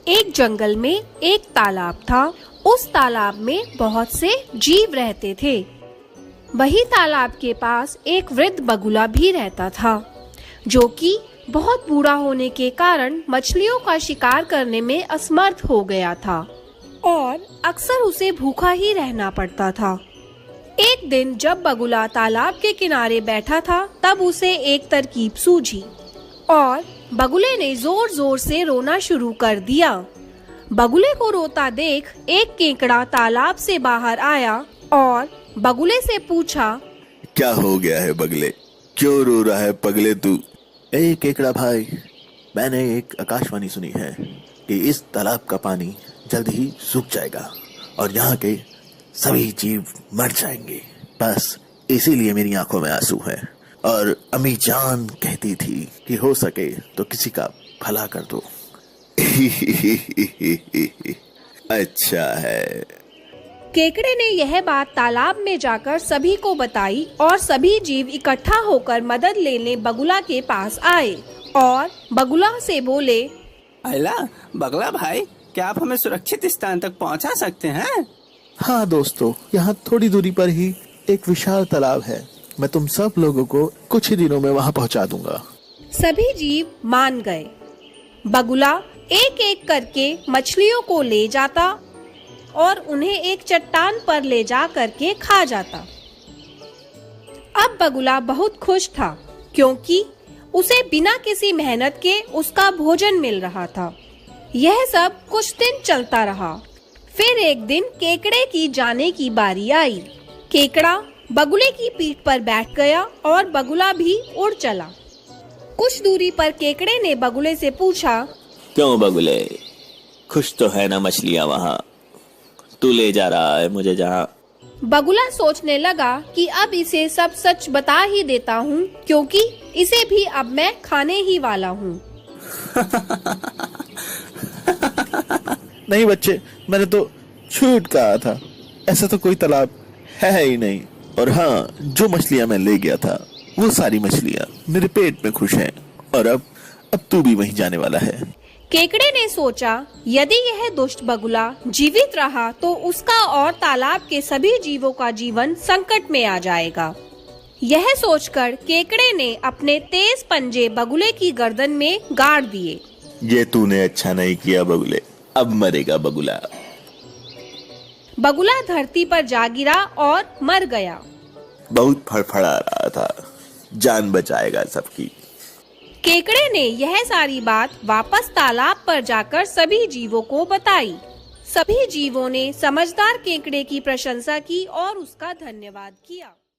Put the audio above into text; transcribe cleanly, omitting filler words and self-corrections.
एक जंगल में एक तालाब था। उस तालाब में बहुत से जीव रहते थे। वही तालाब के पास एक वृद्ध बगुला भी रहता था, जो कि बहुत बूढ़ा होने के कारण मछलियों का शिकार करने में असमर्थ हो गया था और अक्सर उसे भूखा ही रहना पड़ता था। एक दिन जब बगुला तालाब के किनारे बैठा था, तब उसे एक तरकीब सूझी और बगुले ने जोर जोर से रोना शुरू कर दिया। बगुले को रोता देख एक केकड़ा तालाब से बाहर आया और बगुले से पूछा, क्या हो गया है बगले, क्यों रो रहा है पगले तू? ए केकड़ा भाई, मैंने एक आकाशवाणी सुनी है कि इस तालाब का पानी जल्द ही सूख जाएगा और यहाँ के सभी जीव मर जाएंगे। बस इसीलिए मेरी आंखों में आंसू है और अम्मी जान कहती थी कि हो सके तो किसी का भला कर दो। अच्छा है। केकड़े ने यह बात तालाब में जाकर सभी को बताई और सभी जीव इकट्ठा होकर मदद लेने बगुला के पास आए और बगुला से बोले, अला बगला भाई, क्या आप हमें सुरक्षित स्थान तक पहुंचा सकते हैं? हाँ दोस्तों, यहाँ थोड़ी दूरी पर ही एक विशाल तालाब है। मैं तुम सब लोगों को कुछ ही दिनों में वहाँ पहुँचा दूंगा। सभी जीव मान गए। बगुला एक एक करके मछलियों को ले जाता और उन्हें एक चट्टान पर ले जा करके खा जाता। अब बगुला बहुत खुश था, क्योंकि उसे बिना किसी मेहनत के उसका भोजन मिल रहा था। यह सब कुछ दिन चलता रहा। फिर एक दिन केकड़े की जाने की बारी आई। केकड़ा बगुले की पीठ पर बैठ गया और बगुला भी उड़ चला। कुछ दूरी पर केकड़े ने बगुले से पूछा, क्यों बगुले, खुश तो है ना मछलियाँ वहाँ? तू ले जा रहा है मुझे जहाँ। बगुला सोचने लगा कि अब इसे सब सच बता ही देता हूँ, क्योंकि इसे भी अब मैं खाने ही वाला हूँ। नहीं बच्चे, मैंने तो झूठ कहा था। ऐसा तो कोई तालाब है ही नहीं। और हाँ, जो मछलियाँ मैं ले गया था वो सारी मछलियाँ मेरे पेट में खुश हैं और अब तू भी वहीं जाने वाला है। केकड़े ने सोचा, यदि यह दुष्ट बगुला जीवित रहा तो उसका और तालाब के सभी जीवों का जीवन संकट में आ जाएगा। यह सोचकर केकड़े ने अपने तेज पंजे बगुले की गर्दन में गाड़ दिए। ये तूने अच्छा नहीं किया बगुले, अब मरेगा बगुला। बगुला धरती पर जा गिरा और मर गया। बहुत फड़फड़ा रहा था, जान बचाएगा सबकी। केकड़े ने यह सारी बात वापस तालाब पर जाकर सभी जीवों को बताई। सभी जीवों ने समझदार केकड़े की प्रशंसा की और उसका धन्यवाद किया।